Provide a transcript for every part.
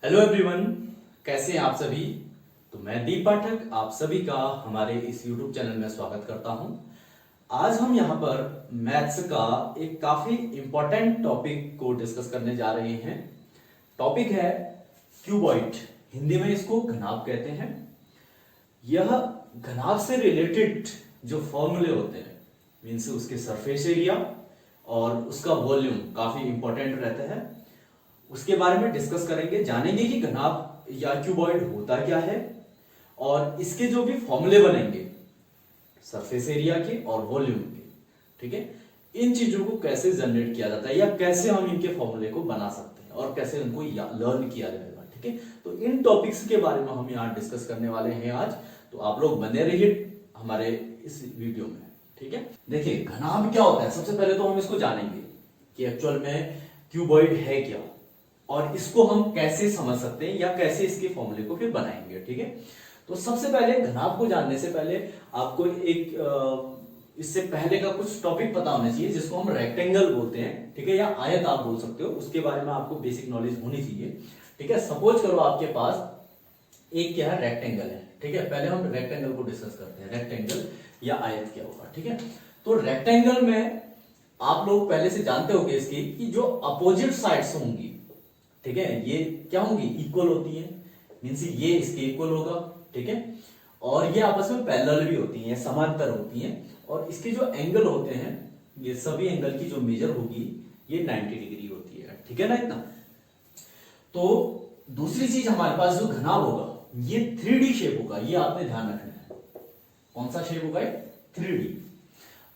Hello everyone, कैसे हैं आप सभी। तो मैं दीप पाठक आप सभी का हमारे इस यूट्यूब चैनल में स्वागत करता हूं। आज हम यहां पर मैथ्स का एक काफी इंपॉर्टेंट टॉपिक को डिस्कस करने जा रहे हैं। टॉपिक है क्यूबॉइड, हिंदी में इसको घनाभ कहते हैं। यह घनाभ से रिलेटेड जो फॉर्मूले होते हैं, मीन्स उसके सरफेस एरिया और उसका वॉल्यूम काफी इंपॉर्टेंट रहता है। उसके बारे में डिस्कस करेंगे, जानेंगे कि घनाभ या क्यूबॉइड होता क्या है और इसके जो भी फॉर्मूले बनेंगे सरफेस एरिया के और वॉल्यूम के, ठीक है, इन चीजों को कैसे जनरेट किया जाता है या कैसे हम इनके फॉर्मूले को बना सकते हैं और कैसे उनको लर्न किया जाएगा। ठीक है, तो इन टॉपिक्स के बारे में हम यहाँ डिस्कस करने वाले हैं आज। तो आप लोग बने रहिए हमारे इस वीडियो में। ठीक है, देखिए घनाभ क्या होता है। सबसे पहले तो हम इसको जानेंगे कि एक्चुअल में क्यूबॉइड है क्या और इसको हम कैसे समझ सकते हैं या कैसे इसके फॉर्मूले को फिर बनाएंगे। ठीक है, तो सबसे पहले घनाभ को जानने से पहले आपको इससे पहले का कुछ टॉपिक पता होना चाहिए जिसको हम रेक्टेंगल बोलते हैं। ठीक है, या आयत आप बोल सकते हो, उसके बारे में आपको बेसिक नॉलेज होनी चाहिए। ठीक है, सपोज करो आपके पास एक क्या है, रेक्टेंगल है। ठीक है, पहले हम रेक्टेंगल को डिस्कस करते हैं, रेक्टेंगल या आयत क्या होगा। ठीक है, तो रेक्टेंगल में आप लोग पहले से जानते होंगे इसकी कि जो अपोजिट साइड्स होंगी, ठीक है, ये क्या होंगी, इक्वल होती है। मींस ये इसके इक्वल होगा। ठीक है, और ये आपस में पैरेलल भी होती हैं, समांतर होती हैं। और इसके जो एंगल होते हैं, ये सभी एंगल की जो मेजर होगी ये 90 डिग्री होती है। ठीक है ना, इतना। तो दूसरी चीज हमारे पास जो घनाभ होगा ये 3D शेप होगा, ये आपने ध्यान रखना है। कौन सा शेप होगा, 3D।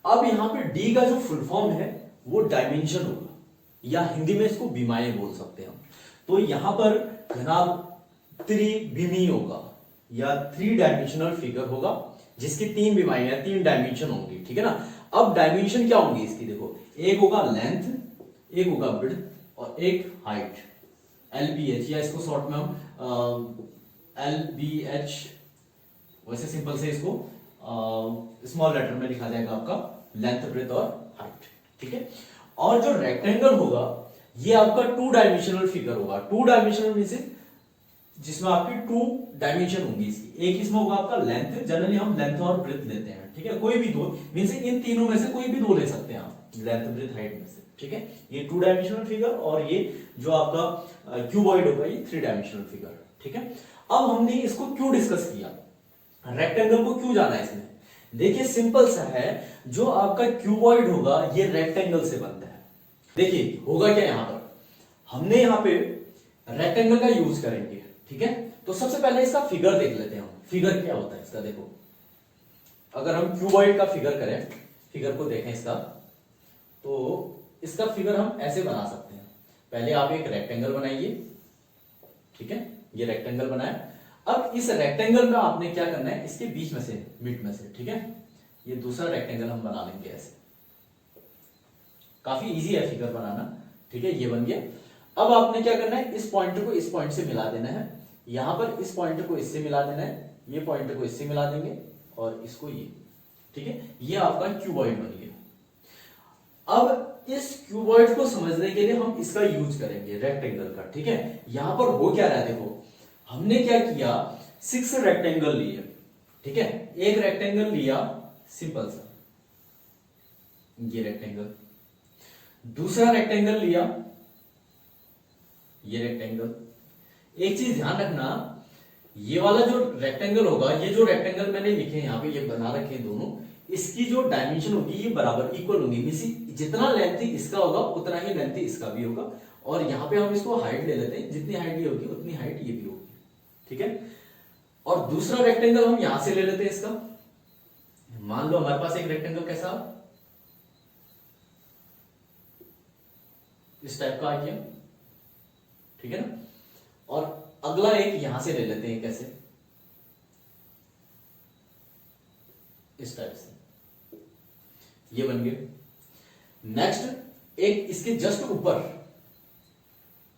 अब यहां पे D का जो फुल फॉर्म है वो डायमेंशन होगा, या हिंदी में इसको विमाएं बोल सकते हैं हम। तो यहां पर घनाभ त्रिविमीय होगा या 3 डायमेंशनल फिगर होगा जिसकी 3 विमाएं या 3 डायमेंशन होंगी। ठीक है ना। अब डायमेंशन क्या होंगी इसकी, देखो, एक होगा लेंथ, एक होगा विड्थ और एक हाइट, LBH, या इसको शॉर्ट में हम LBH, वैसे सिंपल से इसको स्मॉल लेटर में लिखा जाएगा आपका लेंथ, ब्रेथ और हाइट। ठीक है, और जो रेक्टेंगल होगा ये आपका 2 डायमेंशनल फिगर होगा। 2 डायमेंशनल मींस जिसमें आपकी 2 डायमेंशन होंगी इसकी। एक इसमें होगा आपका लेंथ, जनरली हम लेंथ और ब्रेथ लेते हैं। ठीक है, कोई भी दो, मींस इन तीनों में से कोई भी दो ले सकते हैं आप, लेंथ, ब्रेथ, हाइट में से। ठीक है, ये 2 डायमेंशनल फिगर और ये जो आपका क्यूबॉइड होगा ये 3 डायमेंशनल फिगर। ठीक है, अब हमने इसको क्यों डिस्कस किया, रेक्टेंगल को क्यों जाना है इसमें। देखिए सिंपल सा है, जो आपका क्यूबॉइड होगा ये रेक्टेंगल से बनता है। देखिए होगा क्या, यहां पर हमने यहां पे रेक्टेंगल का यूज करेंगे। ठीक है, तो सबसे पहले इसका फिगर देख लेते हैं हम। फिगर क्या होता है इसका, देखो, अगर हम क्यूबॉइड का फिगर करें, फिगर को देखें इसका, तो इसका फिगर हम ऐसे बना सकते हैं। पहले आप एक रेक्टेंगल बनाइए। ठीक है, ये रेक्टेंगल बनाया। अब इस रेक्टेंगल में आपने क्या करना है, इसके बीच में से, मिड में से, ठीक है, ये दूसरा रेक्टेंगल हम बना लेंगे ऐसे। काफी इजी है फिगर बनाना। ठीक है, ये बन गया। अब आपने क्या करना है, इस पॉइंट को इस पॉइंट से मिला देना है, यहां पर इस पॉइंट को इससे मिला देना है, ये पॉइंट को इससे मिला देंगे और इसको ये। ठीक है, ये आपका क्यूबॉइड बन गया। अब इस क्यूबॉइड को समझने के लिए हम इसका यूज करेंगे, रेक्टेंगल का। ठीक है, यहां पर हो क्या रहा है, देखो हमने क्या किया, 6 रेक्टेंगल लिए। ठीक है, एक रेक्टेंगल लिया सिंपल सा, ये रेक्टेंगल, दूसरा रेक्टेंगल लिया, ये रेक्टेंगल। एक चीज ध्यान रखना, ये वाला जो रेक्टेंगल होगा, ये जो रेक्टेंगल मैंने लिखे यहां पे, ये बना रखे हैं दोनों, इसकी जो डायमेंशन होगी ये बराबर इक्वल होगी। मींस जितना लेंथ इसका होगा उतना ही लेंथ इसका भी होगा। और यहां पे हम इसको हाइट ले लेते हैं, जितनी हाइट ये होगी उतनी हाइट ये भी होगी। ठीक है, और दूसरा रेक्टेंगल हम यहां से ले लेते हैं इसका। मान लो हमारे पास एक रेक्टेंगल कैसा इस टाइप का आ गया। ठीक है ना, और अगला एक यहां से ले लेते हैं, कैसे, इस टाइप से, ये बन गया। नेक्स्ट एक इसके जस्ट ऊपर,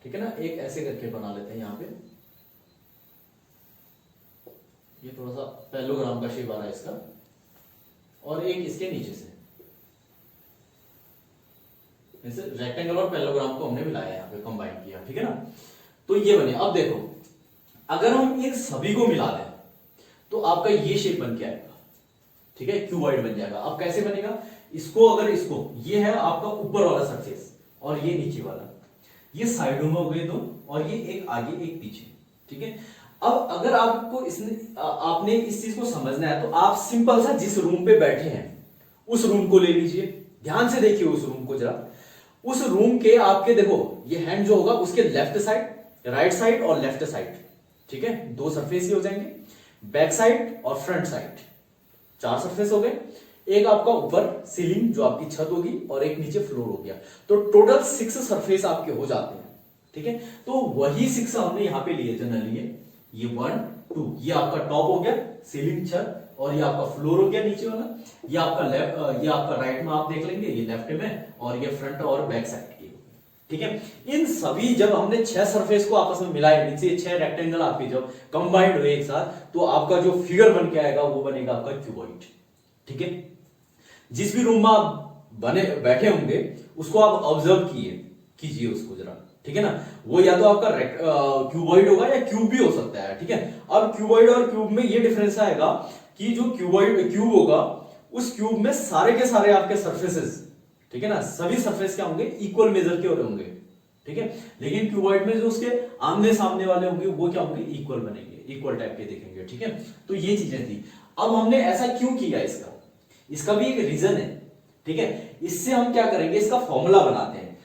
ठीक है ना, एक ऐसे करके बना लेते हैं यहां पे, ये थोड़ा सा पैरेललोग्राम का शेप आ रहा है इसका, और एक इसके नीचे से, रेक्टेंगल और पैरेललोग्राम को हमने मिलाया, यहां पे कंबाइन किया। ठीक है ना, तो ये बने। अब देखो अगर हम इन सभी को मिला दें तो आपका ये शेप बन के आएगा, ठीक है, क्यूबॉइड बन जाएगा। अब कैसे बनेगा, इसको अगर इसको, ये है आपका ऊपर वाला सरफेस और ये नीचे वाला, ये साइडों में हो गए दो और ये एक आगे एक पीछे, ठीक है। अब अगर आपको आपने इस चीज को समझना है तो आप सिंपल सा जिस रूम पे बैठे हैं उस रूम को ले लीजिए, ध्यान से देखिए उस रूम को जरा। उस रूम के आपके देखो ये हैंड जो होगा उसके लेफ्ट साइड, राइट साइड और लेफ्ट साइड, ठीक है, दो सरफेस ही हो जाएंगे, बैक साइड और फ्रंट साइड, चार सरफेस हो गए। एक आपका ऊपर सीलिंग जो आपकी छत होगी और एक नीचे फ्लोर हो गया, तो टोटल 6 सरफेस आपके हो जाते हैं, ठीक है। तो वही 6 हमने यहां पे लिए जनरली, ये 1 2, ये आपका टॉप हो गया सीलिंग छत, और ये आपका फ्लोर हो गया नीचे वाला, ये आपका लेफ्ट, ये आपका राइट में आप देख लेंगे, ये लेफ्ट में, और ये फ्रंट और बैक साइड की, ठीक है। इन सभी जब हमने 6 सरफेस को आपस में मिलाए, मींस ये 6 रेक्टेंगल आपके जब कंबाइंड हुए एक साथ, तो आपका जो फिगर बन के आएगा वो बनेगा आपका क्यूबॉइड, ठीक है। जिस भी रूम में आप बने बैठे होंगे उसको आप ऑब्जर्व कीजिए उसको जरा, ठीक है ना। वो या तो आपका क्यूबॉइड होगा या क्यूब भी हो सकता है, ठीक है। अब क्यूबॉइड और क्यूब में ये डिफरेंस आएगा कि जो क्यूब होगा उस क्यूब में सारे के सारे आपके सरफेसेस, ठीक है ना, सभी सरफेस क्या होंगे, इक्वल मेजर के होंगे, ठीक है। लेकिन क्यूबॉइड में जो उसके आमने सामने वाले होंगे वो क्या होंगे, इक्वल बनेंगे, इक्वल टाइप के दिखेंगे, ठीक है। तो ये चीजें थी। अब हमने ऐसा क्यों किया, इसका भी एक रीजन है, ठीक है। इससे हम क्या करेंगे, इसका फॉर्मूला बनाते हैं।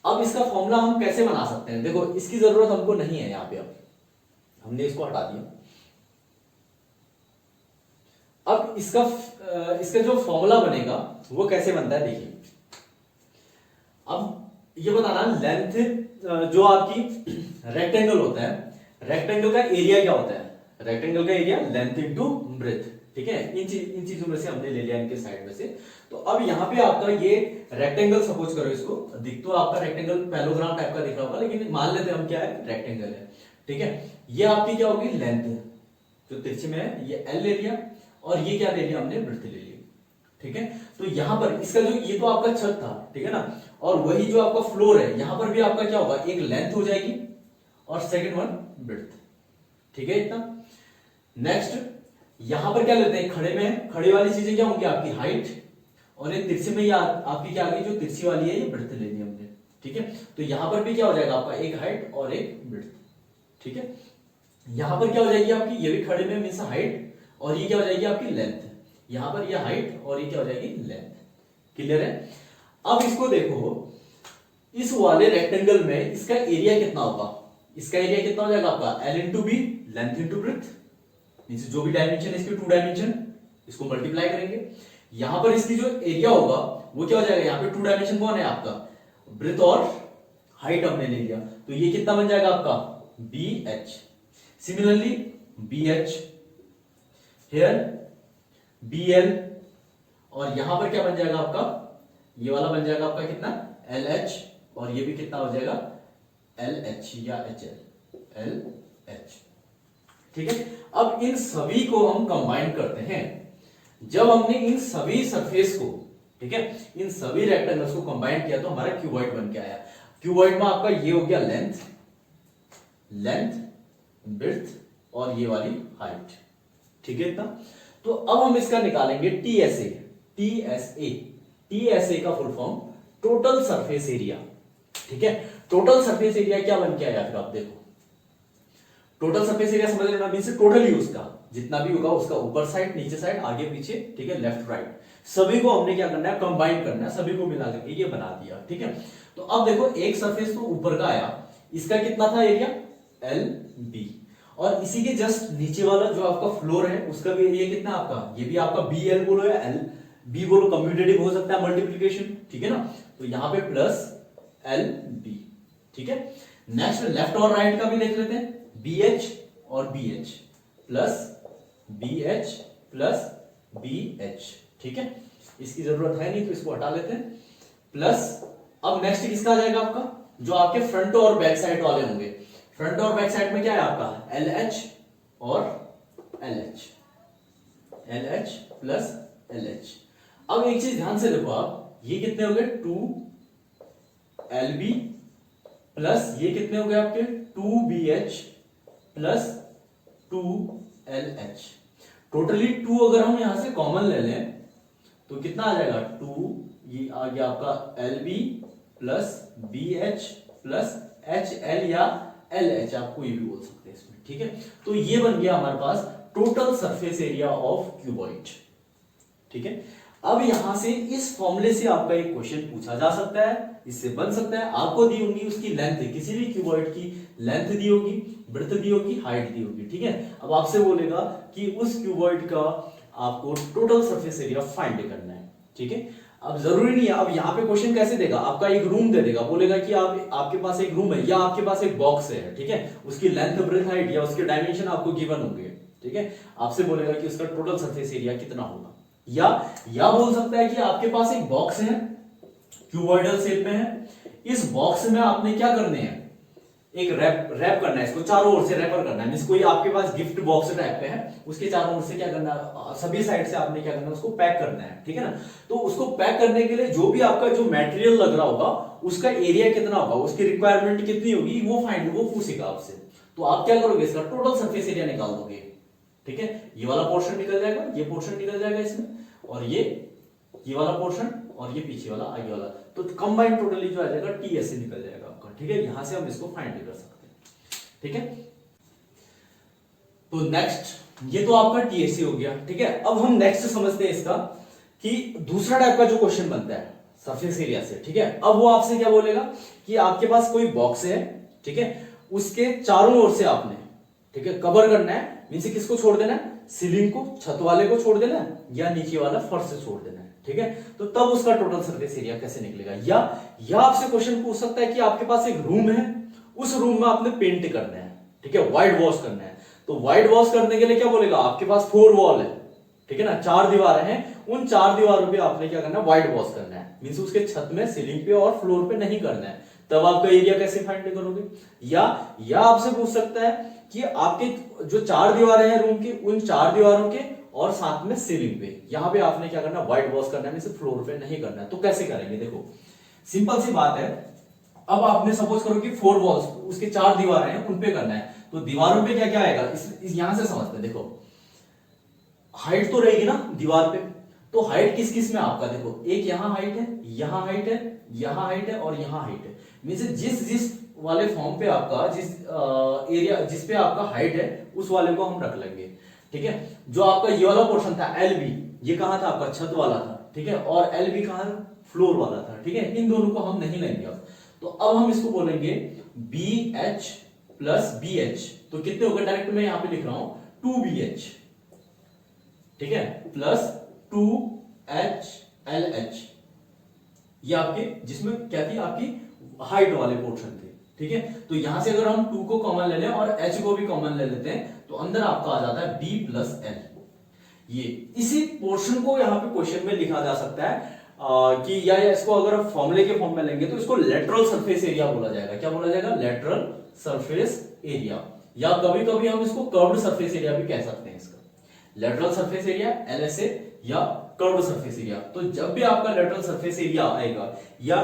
अब इसका फॉर्मूला हम कैसे बना सकते हैं, देखो इसकी जरूरत हमको नहीं है यहां पे, अब हमने इसको हटा दिया। अब इसका जो फॉर्मूला बनेगा वो कैसे बनता है, देखिए। अब ये बताना, लेंथ जो आपकी रेक्टेंगल होता है, रेक्टेंगल का एरिया क्या होता है, रेक्टेंगल का एरिया लेंथ इनटू ब्रेथ, ठीक है। इन चीजों में से हमने ले लिया इनके साइड में से। तो अब यहाँ पे आपका ये रेक्टेंगल, सपोज करो इसको, दिख तो आपका रेक्टेंगल पैलोग्राम टाइप का दिख रहा होगा, लेकिन मान लेते हैं हम क्या है, रेक्टेंगल है, ठीक है। ये आपकी क्या होगी, लेंथ जो तिरछे में है, ये एल ले लिया, और ये क्या ले लिया हमने, ब्रेथ ले लिया, ठीक है। तो यहां पर इसका जो, ये तो आपका छत था, ठीक है ना, और वही जो आपका फ्लोर है, यहां पर भी आपका क्या होगा, एक लेंथ हो जाएगी और सेकंड वन ब्रेथ, ठीक है, इतना। नेक्स्ट यहां पर क्या लेते हैं, खड़े में, खड़े वाली चीजें क्या होंगी आपकी, हाइट, और एक तिरछे में आपकी क्या आ गई, जो तिरछी वाली है ये ब्रेथ ले ली हमने, ठीक है। तो यहां पर भी क्या हो जाएगा आपका, एक हाइट और एक ब्रेथ, ठीक है। यहां पर क्या हो जाएगी आपकी, ये भी खड़े में मींस हाइट, और ये क्या हो जाएगी आपकी लेंथ, यहां पर ये हाइट और ये क्या हो जाएगी, लेंथ, क्लियर है। अब इसको देखो, इस वाले रेक्टेंगल में इसका एरिया कितना होगा, इसका एरिया कितना हो जाएगा आपका, L into B, length into breadth, means जो भी डायमेंशन है इसकी 2 डायमेंशन, इसको मल्टीप्लाई करेंगे। यहां पर इसकी जो एरिया होगा वो क्या हो जाएगा, यहां पे 2 डायमेंशन कौन है आपका, ब्रेथ और हाइट हमने ले लिया, तो ये कितना बन जाएगा आपका, B H. Similarly B H here, B L, और यहां पर क्या बन जाएगा आपका, ये वाला बन जाएगा आपका कितना, एल एच, और ये भी कितना हो जाएगा, एल एच या एच एल, एल एच, ठीक है। अब इन सभी को हम कंबाइन करते हैं। जब हमने इन सभी सरफेस को, ठीक है, इन सभी रेक्टेंगल्स को कंबाइन किया तो हमारा क्यूबॉइड बन के आया। क्यूबॉइड में आपका ये हो गया लेंथ, लेंथ, ब्रेथ और ये वाली हाइट, ठीक है इतना। तो अब हम इसका निकालेंगे टीएसए, टीएसए, टीएसए का full form total surface area, ठीक है। टोटल सरफेस एरिया क्या बन के आया, फिर आप देखो, टोटल सरफेस एरिया समझ लेना, मींस टोटल ही उसका जितना भी होगा, उसका ऊपर साइड, नीचे साइड, आगे पीछे, ठीक है, लेफ्ट राइट, सभी को हमने क्या करना है, कंबाइन करना है, सभी को मिला करके ये बना दिया, ठीक है। तो अब देखो एक सरफेस तो ऊपर का आया, इसका कितना था एरिया, एल बी, और इसी के जस्ट नीचे वाला जो आपका फ्लोर है उसका भी एरिया कितना आपका, ये भी आपका बी एल बोलो या एल बी बोलो, कम्यूटेटिव हो सकता है, मल्टीप्लीकेशन, ठीक है ना। तो यहां पे प्लस एल बी, ठीक है। नेक्स्ट लेफ्ट और राइट का भी देख लेते हैं, बी एच और B H, plus B H plus B H, ठीक है। इसकी जरूरत है नहीं तो इसको हटा लेते हैं, प्लस अब नेक्स्ट किसका आ जाएगा आपका, जो आपके फ्रंट और बैक साइड वाले होंगे। फ्रंट और बैक साइड में क्या है आपका, एल एच और L H, L H plus L H. अब एक चीज ध्यान से देखो आप, ये कितने हो गए, 2 एल बी प्लस ये कितने हो गए आपके 2BH प्लस 2LH। टोटली 2 अगर हम यहां से कॉमन ले लें तो कितना आ जाएगा 2, ये आ गया आपका LB plus BH plus HL या LH, आप कोई भी बोल सकते हैं इसमें, ठीक है। तो ये बन गया हमारे पास total surface area of cuboid, ठीक है। अब यहां से इस फॉर्मूले से आपका एक क्वेश्चन पूछा जा सकता है, इससे बन सकता है, आपको दी होगी उसकी लेंथ, किसी भी क्यूबॉइड की लेंथ दी होगी, ब्रेड्थ दी होगी, हाइट दी होगी, ठीक है। अब आपसे बोलेगा कि उस क्यूबॉइड का आपको टोटल सरफेस एरिया फाइंड करना है, ठीक है। अब जरूरी नहीं है, अब यहाँ पे क्वेश्चन कैसे देगा, आपका एक रूम दे देगा, बोलेगा कि आपके पास एक रूम है या आपके पास एक बॉक्स है, ठीक है। उसकी लेंथ, ब्रेड्थ, हाइट या उसके डायमेंशन आपको गिवन होंगे, ठीक है। आपसे बोलेगा कि उसका टोटल सरफेस एरिया कितना होगा, या बोल सकता है कि आपके पास एक बॉक्स है, क्यूबॉइडल शेप में है, इस बॉक्स में आपने क्या करने हैं, एक रैप करना है, इसको चारों ओर से रैपर करना है। मींस कोई आपके पास गिफ्ट बॉक्स टाइप पे है, उसके चारों ओर से क्या करना है, सभी साइड से आपने क्या करना है, उसको पैक करना है, ठीक है ना। तो उसको पैक करने के लिए जो भी आपका जो मटेरियल लग रहा होगा उसका एरिया कितना होगा, उसकी रिक्वायरमेंट कितनी होगी, वो पूछेगा आपसे। तो आप क्या करोगे, इसका टोटल सरफेस एरिया निकाल दोगे, ठीक है। ये वाला पोर्शन निकल जाएगा, ये पोर्शन निकल जाएगा इसमें, और ये वाला पोर्शन और ये पीछे वाला, आगे वाला, तो कंबाइंड टोटली जो आ जाएगा TS से निकल जाएगा आपका, ठीक है। यहां से हम इसको फाइंड कर सकते हैं, ठीक है। तो नेक्स्ट, ये तो आपका TSC हो गया, ठीक है। अब हम नेक्स्ट समझते हैं इसका कि दूसरा टाइप का जो क्वेश्चन बनता है सरफेस एरिया से, ठीक है। अब वो आपसे क्या बोलेगा कि आपके पास कोई बॉक्स है, ठीक है, उसके चारों ओर से आपने, ठीक है, कवर करना है। मींस किसको छोड़ देना है, सीलिंग को, छत वाले को छोड़ देना है, या नीचे वाला फर्श से छोड़ देना है, ठीक है। तो तब उसका टोटल सरफेस एरिया कैसे निकलेगा, या आपसे क्वेश्चन पूछ सकता है कि आपके पास एक रूम है, उस रूम में आपने पेंट करना है, ठीक है, व्हाइट वॉश करना है। तो व्हाइट वॉश करने के लिए क्या बोलेगा, आपके पास 4 वॉल है, ठीक है ना, 4 दीवारें हैं, उन 4 दीवारों पे आपने क्या करना है, व्हाइट वॉश करना है। मींस उसके छत में, सीलिंग पे और फ्लोर पे नहीं करना है। तब आपका एरिया कैसे फाइंड करोगे, या आपसे पूछ सकता है कि आपके जो 4 दीवारें हैं रूम की, उन 4 दीवारों के और साथ में सीलिंग पे, यहां पे आपने क्या करना है, व्हाइट वॉश करना है, मींस फ्लोर पे नहीं करना है। तो कैसे करेंगे, देखो सिंपल सी बात है। अब आपने सपोज करो कि 4 वॉल्स, उसके 4 दीवारें हैं, उन पे करना है। तो दीवारों पे क्या क्या आएगा, यहां से समझते हैं। देखो हाइट तो रहेगी ना दीवार पे, तो हाइट किस किस में आपका, देखो एक यहां हाइट है, यहां हाइट है, यहां हाइट है और यहां हाइट है। मींस जिस वाले फॉर्म पे आपका, जिस एरिया जिस पे आपका हाइट है, उस वाले को हम रख लेंगे, ठीक है। जो आपका ये वाला पोर्शन था LB, ये कहां था आपका, छत वाला था, ठीक है, और LB कहां, फ्लोर वाला था, ठीक है। इन दोनों को हम नहीं लेंगे अब। तो अब हम इसको बोलेंगे BH प्लस BH, तो कितने हो गए, डायरेक्ट मैं यहां पे लिख रहा हूं 2BH, ठीक है, प्लस 2HLH। ये आपके, जिसमें क्या थी, आपकी हाइट वाले पोर्शन थे, ठीक है। तो यहां से अगर हम 2 को कॉमन ले लें और H को भी कॉमन ले लेते हैं, तो अंदर आपका आ जाता है B प्लस L। ये इसी पोर्शन को यहां पे क्वेश्चन में लिखा जा सकता है कि या इसको अगर फॉर्मूले के फॉर्म में लेंगे तो इसको लेटरल सरफेस एरिया बोला जाएगा। क्या बोला जाएगा, लेटरल सरफेस एरिया, या कभी कभी हम इसको कर्व्ड सरफेस एरिया भी कह सकते हैं। इसका लेटरल सरफेस एरिया LSA या कर्व्ड सरफेस एरिया। तो जब भी आपका लेटरल सरफेस एरिया आएगा, या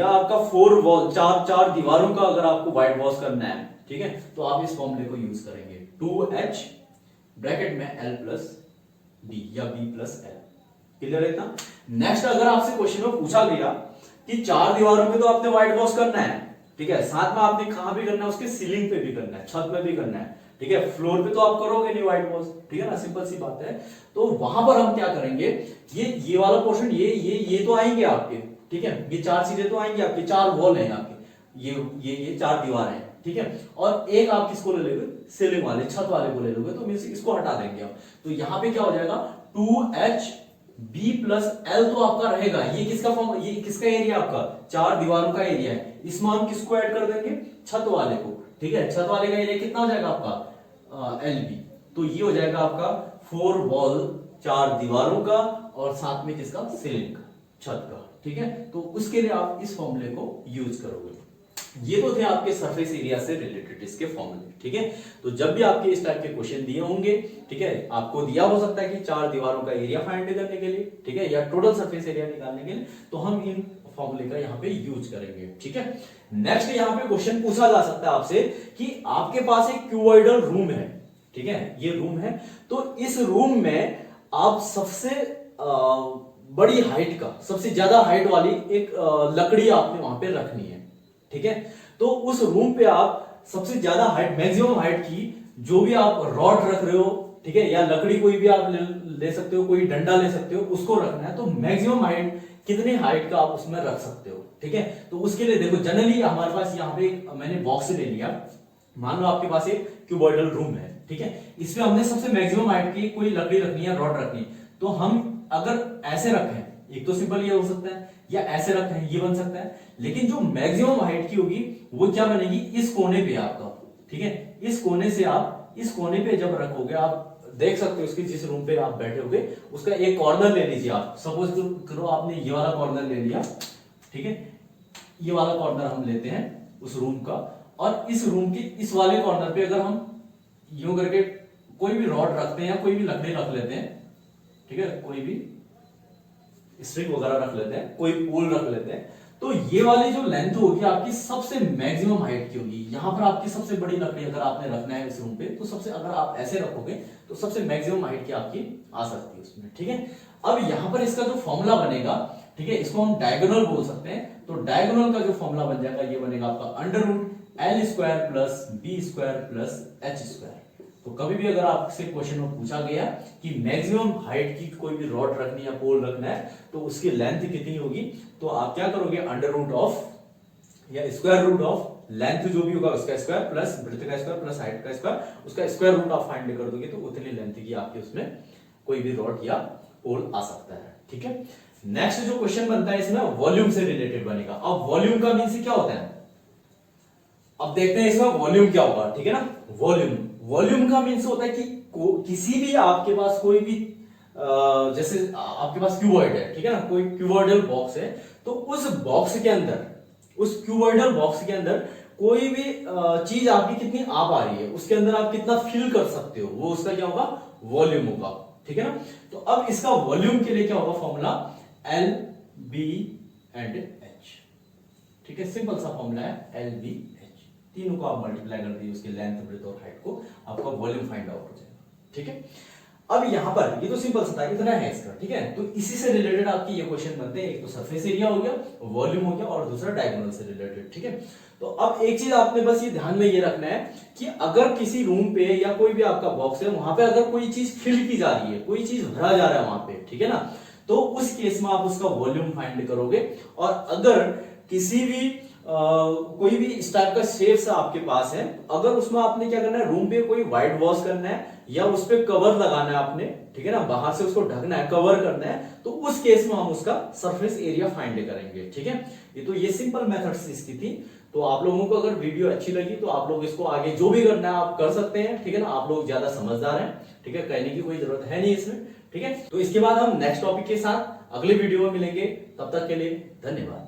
आपका 4 वॉल, चार दीवारों का अगर आपको व्हाइट वॉश करना है, ठीक है, तो आप इस फॉर्मूले को यूज करेंगे, 2H ब्रैकेट में L प्लस B या B प्लस L। क्लियर है इतना। नेक्स्ट, अगर आपसे क्वेश्चन में पूछा गया कि 4 दीवारों पे तो आपने व्हाइट वॉश करना है, ठीक है, साथ में आपने कहां भी करना है, उसके सीलिंग पे भी करना है, छत में भी करना है, ठीक है, फ्लोर पे तो आप करोगे नहीं व्हाइट वॉश, ठीक है ना, सिंपल सी बात है। तो वहां पर हम क्या करेंगे, ये वाला पोर्शन, ये तो आएंगे आपके, ठीक है, ये 4 चीजें तो आएंगे आपके, 4 वॉल हैं आपके, ये 4 दीवार हैं, ठीक है, और एक आप किसको ले लोगे, सीलिंग वाले, छत वाले को ले लोगे, तो मींस इसको हटा देंगे आप। तो यहां पे क्या हो जाएगा, 2H B प्लस L तो आपका रहेगा। ये किसका फॉर्म, ये किसका एरिया, आपका 4 दीवारों का एरिया है। इसमें हम किसको ऐड कर देंगे, छत वाले को, ठीक है। छत वाले का एरिया कितना हो जाएगा आपका LB, तो ये हो जाएगा आपका 4 वॉल, 4 दीवारों का, और साथ में किसका, सीलिंग का, छत का, ठीक है। तो उसके लिए आप इस फॉर्मूले को यूज करोगे। ये तो थे आपके सरफेस एरिया से रिलेटेड इसके फॉर्मूले, ठीक है। तो जब भी आपके इस टाइप के क्वेश्चन दिए होंगे, ठीक है, आपको दिया हो सकता है कि 4 दीवारों का एरिया फाइंड करने के लिए, ठीक है, या टोटल सरफेस एरिया निकालने के लिए, तो हम इन फॉर्मूले का यहाँ पे यूज करेंगे। ठीक है, नेक्स्ट यहाँ पे क्वेश्चन पूछा जा सकता है आपसे कि आपके पास एक क्यूबॉइडल रूम है। ठीक है, ये रूम है, तो इस रूम में आप सबसे बड़ी हाइट का, सबसे ज्यादा हाइट वाली एक लकड़ी आपने वहां पे रखनी है। ठीक है, तो उस रूम पे आप सबसे ज्यादा हाइट, मैक्सिमम हाइट की जो भी आप रॉड रख रहे हो, ठीक है, या लकड़ी कोई भी आप ले सकते हो, कोई डंडा ले सकते हो, उसको रखना है। तो मैक्सिमम हाइट कितने हाइट का आप उसमें रख सकते हो। ठीक है, तो उसके लिए देखो, जनरली हमारे पास यहाँ पे मैंने बॉक्स ले लिया, मान लो आपके पास एक क्यूबॉइडल रूम है। ठीक है, इसमें हमने सबसे मैक्सिमम हाइट की कोई लकड़ी रखनी है, रॉड रखनी है। तो हम अगर ऐसे रखें, एक तो सिंपल ये हो सकता है, या ऐसे रखें, ये बन सकता है। लेकिन जो मैक्सिमम हाइट की होगी वो क्या बनेगी, इस कोने पे आपका। ठीक है, इस कोने से आप इस कोने पे जब रखोगे, आप देख सकते हो उसके जिस रूम पे आप बैठे होगे उसका एक कॉर्नर ले लीजिए आप। सपोज करो आपने ये वाला कॉर्नर ले लिया। ठीक है, ये वाला कॉर्नर हम लेते हैं उस रूम का, और इस रूम के इस वाले कॉर्नर पे अगर हम यूं करके कोई भी रॉड रखते हैं या कोई भी लकड़ी रख लेते हैं, ठीक है, कोई भी स्ट्रिंग वगैरह रख लेते हैं, कोई पोल रख लेते हैं, तो ये वाली जो लेंथ होगी आपकी सबसे मैक्सिमम हाइट की होगी। यहां पर आपकी सबसे बड़ी लकड़ी अगर आपने रखना है इस रूम पे, तो सबसे, अगर आप ऐसे रखोगे तो सबसे मैक्सिमम हाइट की आपकी आ सकती है उसमें। ठीक है, अब यहां पर इसका जो फॉर्मूला बनेगा, ठीक है, इसको हम डायगोनल बोल सकते हैं। तो डायगोनल का जो फॉर्मूला बन जाएगा, ये बनेगा आपका under root L square plus B square plus H square. तो कभी भी अगर आपसे क्वेश्चन में पूछा गया कि मैक्सिमम हाइट की कोई भी रॉड रखनी है, पोल रखना है, तो उसकी लेंथ कितनी होगी, तो आप क्या करोगे, अंडर रूट ऑफ या स्क्वायर रूट ऑफ लेंथ जो भी होगा उसका स्क्वायर प्लस ब्रेड्थ का स्क्वायर प्लस हाइट का स्क्वायर, उसका स्क्वायर रूट आप फाइंड कर दोगे, तो उतनी लेंथ की आपके उसमें कोई भी रॉड या पोल आ सकता है। ठीक है, नेक्स्ट जो क्वेश्चन बनता है इसमें वॉल्यूम से रिलेटेड बनेगा। अब वॉल्यूम का मीन्स क्या होता है, अब देखते हैं इसमें वॉल्यूम क्या होगा। ठीक है ना, वॉल्यूम का मीन्स होता है कि किसी भी आपके पास कोई भी जैसे आपके पास क्यूबॉइड है, ठीक है ना, कोई क्यूबॉइडल बॉक्स है, तो उस बॉक्स के अंदर, उस क्यूबॉइडल बॉक्स के अंदर कोई भी चीज आपकी कितनी आ पा रही है, उसके अंदर आप कितना फिल कर सकते हो, वो उसका क्या होगा, वॉल्यूम होगा। ठीक है ना, तो अब इसका वॉल्यूम के लिए क्या होगा formula, L B and H. ठीक है, सिंपल सा फॉर्मूला है, एल बी एच, तीनों को आप मल्टीप्लाई कर दीजिए, उसके लेंथ, ब्रेड्थ और हाइट को, आपका वॉल्यूम फाइंड आउट हो जाएगा। ठीक है, अब यहां पर ये तो सिंपल सा था, इतना है इसका। ठीक है, तो इसी से रिलेटेड आपके ये क्वेश्चन बनते हैं, एक तो सरफेस एरिया हो गया, वॉल्यूम हो गया, और दूसरा डायगोनल से रिलेटेड। ठीक है, तो अब एक चीज आपने बस ये ध्यान में ये रखना है कि अगर किसी रूम पे या कोई भी आपका बॉक्स है, वहां पे अगर कोई चीज फिल की जा रही है, कोई चीज भरा जा रहा है वहां पे, ठीक है ना, तो उस केस में आप उसका वॉल्यूम फाइंड करोगे। और अगर किसी भी कोई भी इस टाइप का शेप्स आपके पास है, अगर उसमें आपने क्या करना है, रूम पे कोई व्हाइट वॉश करना है या उस पे कवर लगाना है आपने, ठीक है ना, बाहर से उसको ढकना है, कवर करना है, तो उस केस में हम उसका सरफेस एरिया फाइंड करेंगे। ठीक है, ये तो ये सिंपल मेथड्स इसकी थी। तो आप लोगों को अगर वीडियो अच्छी लगी तो आप लोग इसको आगे जो भी करना है आप कर सकते हैं। ठीक है ना, आप लोग ज्यादा समझदार हैं, ठीक है, कहने की कोई जरूरत है नहीं इसमें। ठीक है, तो इसके बाद हम नेक्स्ट टॉपिक के साथ अगले वीडियो में मिलेंगे, तब तक के लिए धन्यवाद।